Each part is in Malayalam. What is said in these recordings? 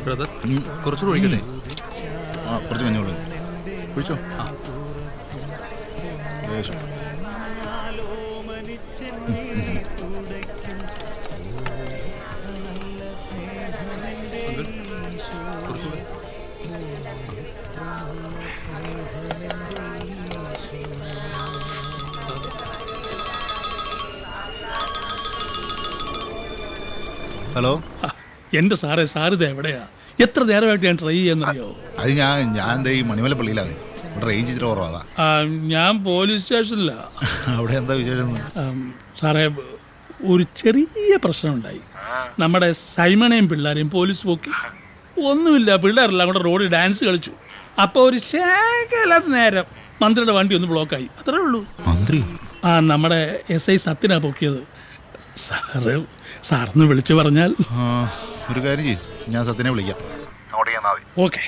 ബ്രദർ കുറച്ചുകൂടെ ഒഴിക്കട്ടെ? ആ കുറച്ച് കഞ്ഞോളൂ ഒഴിച്ചോ. ഹലോ. എൻ്റെ സാറേ, സാറിത് എവിടെയാ? എത്ര നേരമായിട്ട് ഞാൻ ട്രൈ ചെയ്യാന്നറിയോ? അത് ഞാൻ ഈ മണിമലപ്പള്ളിയിലാണ്. ഇവിടെ റേഞ്ച് ഇച്ചിരി കുറവാ. ഞാൻ പോലീസ് സ്റ്റേഷനിലാ. അവിടെ എന്താ വിശേഷം? സാറേ, ഒരു ചെറിയ പ്രശ്നമുണ്ടായി. നമ്മുടെ സൈമണയും പിള്ളേരെയും പോലീസ് പോക്കി. ഒന്നുമില്ല, പിള്ളേരെല്ലാം കൂടെ റോഡിൽ ഡാൻസ് കളിച്ചു. അപ്പോൾ ഒരു ശേഖലാത്ത നേരം മന്ത്രിയുടെ വണ്ടി ഒന്ന് ബ്ലോക്കായി. അത്രേ ഉള്ളൂ. മന്ത്രി? നമ്മുടെ SI സത്യനാ പൊക്കിയത്. സാറൊന്ന് വിളിച്ചു പറഞ്ഞാൽ. ഒരു കാര്യം ചെയ്യും, ഞാൻ സത്യനെ വിളിക്കാം. ഓക്കെ.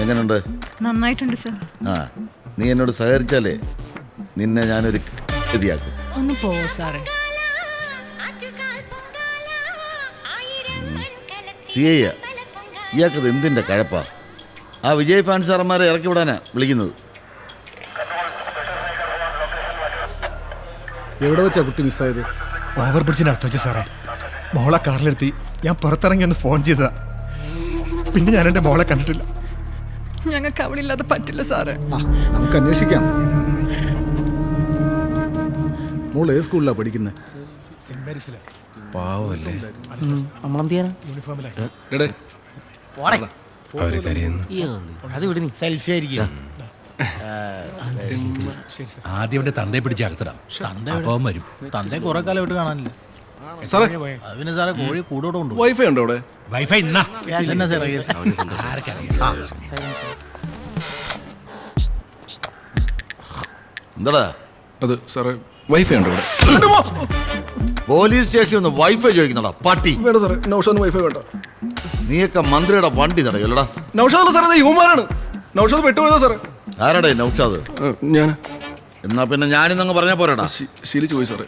എങ്ങനെയുണ്ട്? നന്നായിട്ടുണ്ട് സർ. നീ എന്നോട് സഹകരിച്ചാലേ നിന്നെ ഞാനൊരു ഗതിയാക്കും. ഒന്ന് പോ സാറേ. സിയ ഇയാൾക്കത് എന്തിൻ്റെ കഴപ്പാ? ആ വിജയ് ഫാൻ സാറന്മാരെ ഇറക്കി വിടാനാ വിളിക്കുന്നത്. എവിടെ വെച്ചാ കുട്ടി മിസ്സായത്? ഓവർ ബ്രിഡ്ജിനടുത്ത് വെച്ച് സാറേ. മോളെ കാറിലെടുത്തി ഞാൻ പുറത്തിറങ്ങി ഒന്ന് ഫോൺ ചെയ്തതാ. പിന്നെ ഞാൻ എൻ്റെ മോളെ കണ്ടിട്ടില്ല. ഞങ്ങൾക്ക് അവളില്ലാതെ പറ്റില്ല സാറേ. നമുക്ക് അന്വേഷിക്കാം. മോൾ ഏത് സ്കൂളിലാണ് പഠിക്കുന്നത്? സെന്റ് മേരീസിലെ. പാവല്ലേ. സെൽഫി ആയിരിക്കും. ആദ്യം അവന്റെ തന്തയെ പിടിച്ച് അകത്തിടാം. അപ്പം വരും. തന്തയെ കുറെ കാലം വിട്ട് കാണാനില്ല. അതിന് സാറേ കോഴി കൂടോടെ ഉണ്ട്. വൈഫൈ ഉണ്ടോ അവിടെ? വൈഫൈ ഇന്നാ എന്താടാ അത് സാറേ വൈഫൈ ഉണ്ടോ അവിടെ? പോലീസ് സ്റ്റേഷനിൽ നിന്ന് വൈഫൈ ചോദിക്കുന്നടാ പട്ടി. വേണ്ട സാറേ, നൗഷാദിന് വൈഫൈ വേണ്ട. നീയൊക്കെ മന്ത്രിയുടെ വണ്ടി തടയല്ലടാ. നൗഷാദല്ല സാറേ, യുവമാരാണ്. നൗഷാദ് പെട്ടുപോയതാ സാറേ. ആരാടേ നൗഷാദ്? ഞാൻ. എന്നാ പിന്നെ ഞാനിന്നങ്ങ് പറഞ്ഞാ പോരാടാ. ശീലിച്ചു പോയി സാറേ.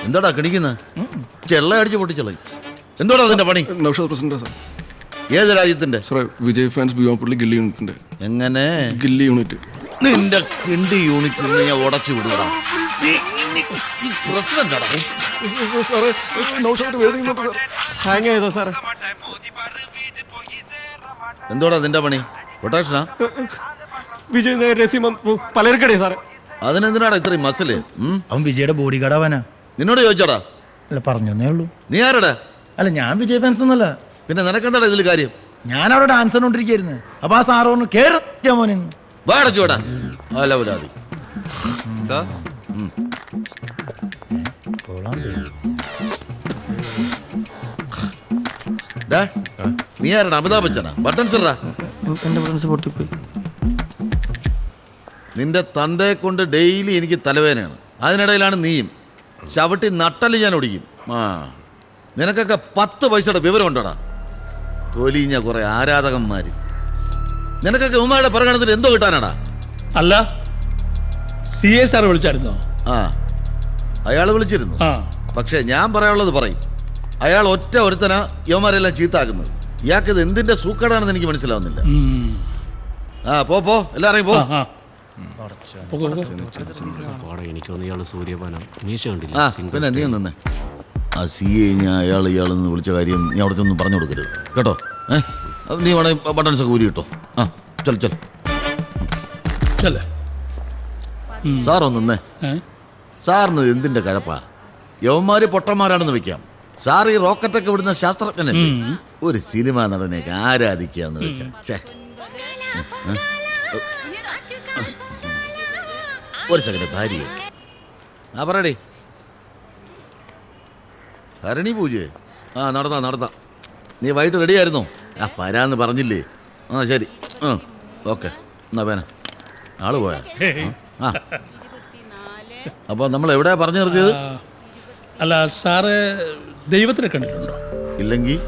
എന്താടാ കിണിക്കുന്നത്? ചെള്ള അടിച്ച് പൊട്ടിച്ചള. എന്തോടാ അതിന്റെ പണി? നൗഷാദ് പ്രസിഡന്റാ സാർ. ഏത് രാജ്യത്തിന്റെ? സാറേ വിജയ് ഫാൻസ് ബിയോപ്പള്ളി ഗില്ലി യൂണിറ്റിന്റെ. എങ്ങനെ ഗില്ലി യൂണിറ്റ്? നിന്റെ കിണ്ടി യൂണിറ്റിൽ ഞാൻ ഉടച്ചു വിടുകടാ. പ്രസിഡന്റാടാ. സാറേ നൗഷാദ് വേദിക്കുന്നുണ്ട് സാർ. ഹാങ് ചെയ്തോ സാറേ? എന്തോടാ നിന്റെ പണി? പൊട്ടാഷനാ? വിജയ് രസീമം പലർക്കടേ സാറേ. അതിനെന്തിനാടാ ഇത്രയും മസില്? അവൻ വിജയുടെ ബോഡി ഗാർഡ് ആവാനാ. നിന്നോട് ചോദിച്ചാടാ? അല്ല, പറഞ്ഞേ ഉള്ളൂ. നീ ആരടാ? അല്ല, ഞാൻ വിജയ് ഫാൻസ് ഒന്നല്ല. പിന്നെ നിനക്കെന്താടാ ഇതിൽ കാര്യം? ഞാൻ അവിടെ ഡാൻസ് കണ്ടോണ്ടിരിക്കുന്നു. അപ്പൊ ആ സാറ് പറഞ്ഞു കേറാ മോനെ. വാടച്ചോടാ അലവലാതി. നീ ആരടാ? അമിതാഭ് ബച്ചനാ? ബട്ടൺസ് ഇടാ. എന്റെ ഫ്രണ്ട്സ് പൊട്ടിപ്പോയി. നിന്റെ തന്തയെ കൊണ്ട് ഡെയിലി എനിക്ക് തലവേദനയാണ്. അതിനിടയിലാണ് നീയും. ചവിട്ടി നട്ടല് ഞാൻ ഒടിക്കും. നിനക്കൊക്കെ 10 പൈസയുടെ വിവരം ഉണ്ടോടാ? തൊലിഞ്ഞ കുറെ ആരാധകന്മാര്. നിനക്കൊക്കെ ഉമ്മയുടെ പ്രകടനത്തിന് എന്തോ കിട്ടാനാടാ? അല്ല, CA സാർ വിളിച്ചായിരുന്നോ? അയാൾ വിളിച്ചിരുന്നു. പക്ഷെ ഞാൻ പറയാനുള്ളത് പറയും. അയാൾ ഒറ്റ ഒരുത്തനാ യവന്മാരെല്ലാം ചീത്താക്കുന്നത്. ഇയാൾക്കിത് എന്തിന്റെ സൂക്കേടാണെന്ന് എനിക്ക് മനസ്സിലാവുന്നില്ല. പോ എല്ലാരെയും പോ. പിന്നെ നീ നിന്നെ ആ CA ഇയാളെന്ന് വിളിച്ച കാര്യം നീ അവിടുത്തെ ഒന്നും പറഞ്ഞു കൊടുക്കരുത് കേട്ടോ. നീ വേണേ ബട്ടൺസ് ഒക്കെ ഊരി കിട്ടോ. ചെൽ സാറൊന്നേ. സാറിന് എന്തിന്റെ കഴപ്പാ? യവന്മാര് പൊട്ടന്മാരാണെന്ന് വെക്കാം. സാർ ഈ റോക്കറ്റൊക്കെ വിടുന്ന ശാസ്ത്രജ്ഞനല്ലേ? ഒരു സിനിമ നടനെയൊക്കെ ആരാധിക്കാന്ന് വെച്ചാ. ഒരു സെക്കൻഡ്. ഭാര്യ പറയടേ. ഭരണി പൂജയെ നടത്താം. നീ വൈകിട്ട് റെഡി ആയിരുന്നോ? വരാന്ന് പറഞ്ഞില്ലേ? ശരി. ഓക്കെ. എന്നാ വേന ആള് പോയാ. അപ്പൊ നമ്മൾ എവിടെയാ പറഞ്ഞു നിർത്തിയത്? അല്ല സാറ് ദൈവത്തിനെ കണ്ടിട്ടുണ്ടോ? ഇല്ലെങ്കിൽ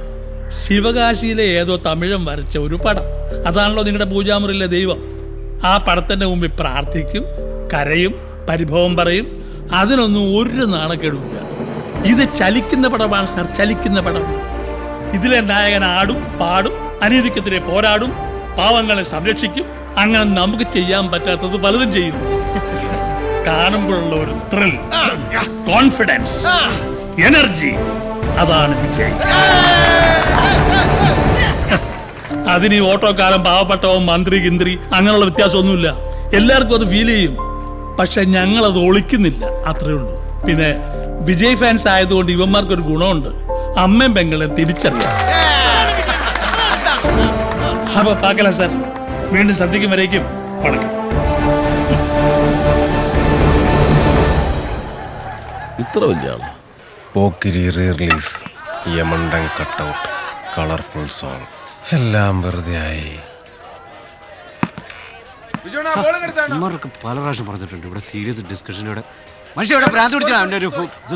ശിവകാശിയിലെ ഏതോ തമിഴൻ വരച്ച ഒരു പടം. അതാണല്ലോ നിങ്ങളുടെ പൂജാമുറിയിലെ ദൈവം. ആ പടത്തിന്റെ മുമ്പിൽ പ്രാർത്ഥിക്കും, കരയും, പരിഭവം പറയും. അതിനൊന്നും ഒരു നാണക്കേടുമില്ല. ഇത് ചലിക്കുന്ന പടമാണ് സർ, ചലിക്കുന്ന പടം. ഇതിലെ നായകൻ ആടും പാടും, അനീതിക്കെതിരെ പോരാടും, പാവങ്ങളെ സംരക്ഷിക്കും. അങ്ങനെ നമുക്ക് ചെയ്യാൻ പറ്റാത്തത് പലതും ചെയ്യും. കാണുമ്പോഴുള്ള ഒരു ത്രിൽ, കോൺഫിഡൻസ്, എനർജി, അതാണ് വിജയ്. അതിന് ഈ ഓട്ടോക്കാരൻ, പാവപ്പെട്ടവൻ, മന്ത്രി, ഗിന്ത്രി അങ്ങനെയുള്ള വ്യത്യാസമൊന്നുമില്ല. എല്ലാവർക്കും അത് ഫീൽ ചെയ്യും. പക്ഷെ ഞങ്ങളത് ഒളിക്കുന്നില്ല, അത്രേ ഉള്ളൂ. പിന്നെ വിജയ് ഫാൻസ് ആയതുകൊണ്ട് ഇവന്മാർക്കൊരു ഗുണമുണ്ട്, അമ്മയും പെങ്ങളെ തിരിച്ചറിയാം. അപ്പൊ പാക്കല സാർ, വീണ്ടും സദ്യക്കും വരേക്കും വണക്കം. ഇത്ര വലിയ ആളാ. പോക്കിരി റീ റിലീസ്, യമണ്ടൻ കട്ടൗട്ട്, കളർഫുൾ സോങ്, എല്ലാം വെറുതെ ആയി. ഇവർക്ക് പല പ്രാവശ്യം പറഞ്ഞിട്ടുണ്ട് ഇവിടെ സീരിയസ് ഡിസ്കഷനോടെ മനുഷ്യവിടെ ഭ്രാന്ത് പിടിച്ചാണ് അവൻ്റെ ഒരു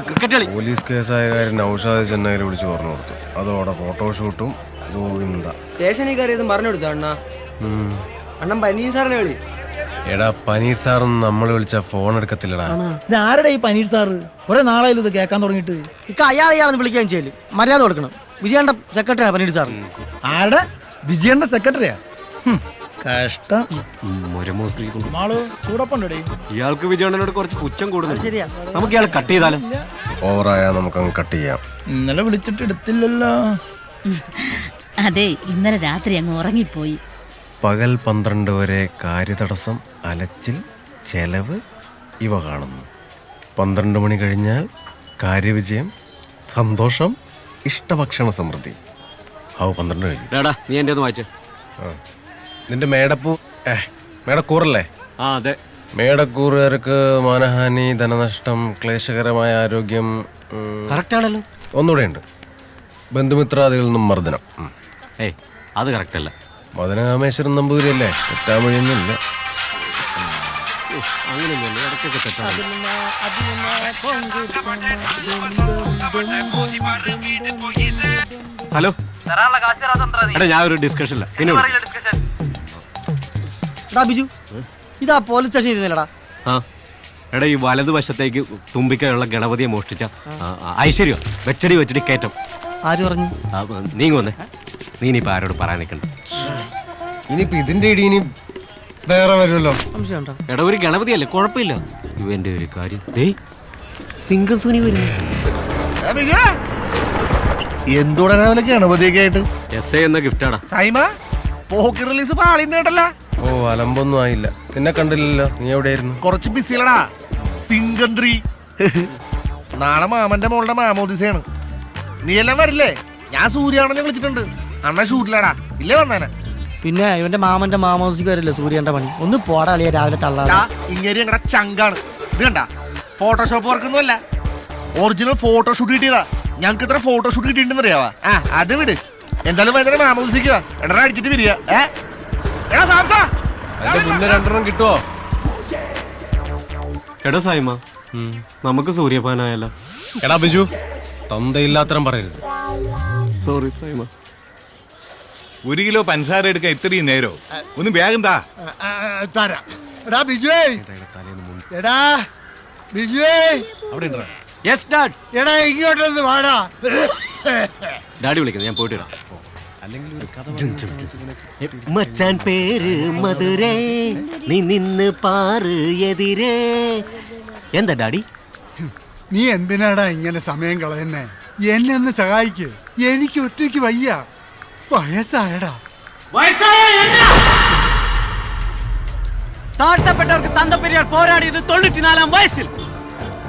ക്രിക്കറ്റ് കളി. പോലീസ് കേസായ കാര്യം നൗഷാദ് ചെന്നൈയിൽ വിളിച്ച് പറഞ്ഞു കൊടുത്തു. അതോടെ ഫോട്ടോഷൂട്ടും ഗോവിന്ദ. സ്റ്റേഷനിൽ കയറിയതും പറഞ്ഞു കൊടുത്തു അണ്ണ. അണ്ണൻ പനീർ സാറിനെ വിളി. എടാ പനീർ സാറൊന്നും നമ്മൾ വിളിച്ച ഫോൺ എടുക്കത്തില്ലടാ. ഇത് ആരുടെ ഈ പനീർ സാറ്? കുറെ നാളായാലും ഇത് കേൾക്കാൻ തുടങ്ങിയിട്ട്. ഇക്ക അയാളെന്ന് വിളിക്കുകയും ചെയ്യല്, മര്യാദ കൊടുക്കണം. വിജയന്റെ സെക്രട്ടറിയാണ് പനീർ സാർ. ആരുടെ? വിജയന്റെ സെക്രട്ടറിയാ? കഷ്ടം. മാളു ചൂടപ്പുണ്ടേ. ഇയാൾക്ക് വിജയണ്ണനോട് കുറച്ച് പുച്ഛം കൂടുന്നു. ശരിയാ, നമുക്ക് ഇയാൾ കട്ട് ചെയ്താലോ? ഓവറായാൽ നമുക്കങ്ങ് കട്ട് ചെയ്യാം. ഇന്നലെ വിളിച്ചിട്ട് എടുത്തില്ലല്ലോ. അതെ, ഇന്നലെ രാത്രി അങ്ങ് ഉറങ്ങിപ്പോയി. പകൽ 12 വരെ കാര്യതടസ്സം, അലച്ചിൽ, ചെലവ് ഇവ കാണുന്നു. 12 മണി കഴിഞ്ഞാൽ കാര്യവിജയം, സന്തോഷം, ഇഷ്ടഭക്ഷണ സമൃദ്ധി. 12 കഴിഞ്ഞു. നീ എൻ്റെ ഒന്ന് വായിച്ചേ. നിന്റെ മേടപ്പൂ മേടക്കൂറല്ലേ? ആ അതെ. മേടക്കൂറുകാർക്ക് മാനഹാനി, ധനനഷ്ടം, ക്ലേശകരമായ ആരോഗ്യം. കറക്റ്റ് ആണല്ലോ. ഒന്നുകൂടെ ഉണ്ട്, ബന്ധുമിത്രാദികളിൽ നിന്നും മർദ്ദനം. ഏയ് അത് കറക്റ്റ് അല്ല. മദനകാമേശ്വരൻ നമ്പൂതിരിയല്ലേ, തെറ്റാമൊഴിയൊന്നുമില്ല. അങ്ങനെയൊന്നുമല്ല, ഇടയ്ക്കൊക്കെ തെറ്റാണ്. ഹലോ എടാ, ഞാൻ ഒരു ഡിസ്കഷനില്ല. പിന്നെ ബിജു, ഇതാ പോലീസ് സ്റ്റേഷൻ ഇരുന്നില്ലടാ. ആ എടാ, ഈ വലതുവശത്തേക്ക് തുമ്പിക്കയുള്ള ഗണപതിയെ മോഷ്ടിച്ച ഐശ്വര്യ വെച്ചടി വെച്ചടി കയറ്റം. ആര് പറഞ്ഞു? നീങ്ങി വന്നേ. നീ ഇനിയിപ്പോൾ ആരോട് പറയാൻ നിൽക്കണ്ട. ഇനിയിപ്പോ ഇതിന്റെ ഇടി ഇനി വേറെ വരുമല്ലോ. സംശയമുണ്ടോ? എടാ, ഒരു ഗണപതിയല്ലേ, കുഴപ്പമില്ല. ഇവന്റെ ഒരു കാര്യം സിംഗം സുനി വരുന്നു. എന്തോടാ രാവിലെ ഗണപതിയൊക്കെ ആയിട്ട്? എസ് എന്ന ഗിഫ്റ്റാടാ. സൈമ പോക്ക് റിലീസ് പാളിന്നേട്ടല്ല. ഓ അലമ്പൊന്നും ആയില്ല. നിന്നെ കണ്ടില്ലല്ലോ, നീ എവിടെയായിരുന്നു? കുറച്ച് ബിസിലടാ. സിംഗന്ത്രി നാളെ മാമന്റെ മോളുടെ മാമോദിസയാണ്. നീ എല്ലാം വരില്ലേ? ഞാൻ സൂര്യാണെന്ന് വിളിച്ചിട്ടുണ്ട്. അണ്ണ ഷൂട്ടിലടാ, ഇല്ലേ വന്നേനെ? പിന്നെ ഇവന്റെ മാമന്റെ മാമോസിക്ക് വരില്ലേ സൂര്യന്റെ പണി. ഒന്ന് പോടാ അളിയ, രാവിലെ തള്ളാ. ഇങ്ങനെ ഞങ്ങളുടെ ചങ്കാണ്. ഇത് കണ്ട, ഫോട്ടോഷോപ്പ് വർക്കൊന്നും അല്ല, ഒറിജിനൽ ഫോട്ടോഷൂട്ട് കിട്ടിയതാ. ഞങ്ങൾക്ക് ഇത്ര ഫോട്ടോഷൂട്ട് കിട്ടിയിട്ടുണ്ടെന്ന് അറിയാവാ. അത് വിട്. എന്തായാലും ഭയങ്കര മാമോദിസിക്കുക. എടാ അടിച്ചിട്ട് വരിക. മുന്നേ 2 കിട്ടുവോ? എടാ സൈമ, നമുക്ക് സൂര്യപാനായല്ലോ. എടാ ബിജു, തന്തയില്ലാത്തരം പറയരുത്. സോറി സൈമ. 1 കിലോ പഞ്ചസാര എടുക്കാൻ ഇത്രയും നേരോ? ഒന്ന് വേഗം താ. എടാ ബിജുവേ, എടാ ബിജുവേ, അവിടെ യെസ് ഡാഡ്. എടാ ഇങ്ങോട്ടൊന്ന് വാടാ. ഡാഡി വിളിക്കുന്നത്, ഞാൻ പോയിട്ട് വരാം. മച്ചാൻ പേര് മധുരേ, നീ നിന്ന് പാറ് എതിരേ. എന്താ ഡാഡി? നീ എന്തിനാടാ ഇങ്ങനെ സമയം കളയുന്നേ? എന്നെ ഒന്ന് സഹായിക്ക്, എനിക്ക് ഒറ്റയ്ക്ക് വയ്യ. വയസ്സായടാ. താഴ്ത്തപ്പെട്ടവർക്ക് തന്തപ്പെരിയാർ പോരാടിയത് 94-ാം വയസ്സിൽ.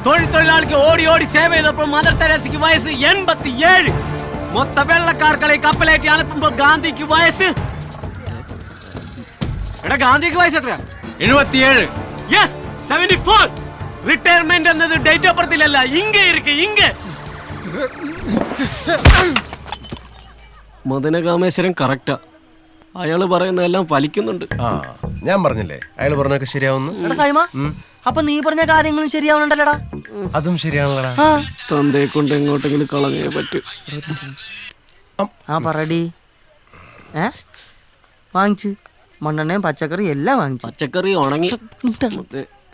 തൊഴിലാളിക്ക് ഓടി ഓടി സേവ ചെയ്തപ്പോൾ മദർ തെരേസയ്ക്ക് വയസ്സ് 87. മൊത്ത വെള്ളക്കാർക്കളെ കപ്പലേറ്റി അனுப்புമ്പോൾ ഗാന്ധിക്ക് വയസ്സ്. എടാ ഗാന്ധിക്ക് വയസ്സ് എത്രയാ? 77. യെസ്, 74. റിട്ടയർമെന്റ് എന്നത് ഡേറ്റ് ഓഫ് ബർത്തിലല്ല, ഇങ്ങ ഇരിക്കെ ഇങ്ങ. മദനകാമേശ്വരൻ കറക്റ്റാ. അയാള് പറയുന്നതെല്ലാം ഫലിക്കുന്നുണ്ട്. ആ ഞാൻ പറഞ്ഞില്ലേ, അയാൾ പറഞ്ഞൊക്കെ ശരിയാവുന്നു. എടാ സൈമ, അപ്പൊ നീ പറഞ്ഞ കാര്യങ്ങളും ശരിയാവണുണ്ടല്ലോടാ. അതും ശരിയാണല്ലോടാ. തന്തയെ കൊണ്ട് എങ്ങോട്ടെങ്കിലും കളഞ്ഞേ പറ്റൂ. ആ പറടി. വാങ്ങിച്ച് മണ്ണെണ്ണയും പച്ചക്കറി എല്ലാം വാങ്ങിച്ചു. പച്ചക്കറി ഉണങ്ങി.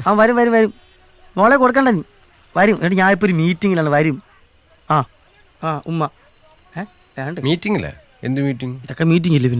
ആ വരും വരും വരും. മോളെ കൊടുക്കണ്ട നീ വരും എടി ഞാൻ ഇപ്പൊ ഒരു മീറ്റിങ്ങിലാണ് വരും. ആ ആ ഉമ്മ വേണ്ട മീറ്റിംഗില്ലേ? എന്ത് മീറ്റിംഗ്? ഇതൊക്കെ മീറ്റിംഗ് ഇല്ലേ പിന്നെ?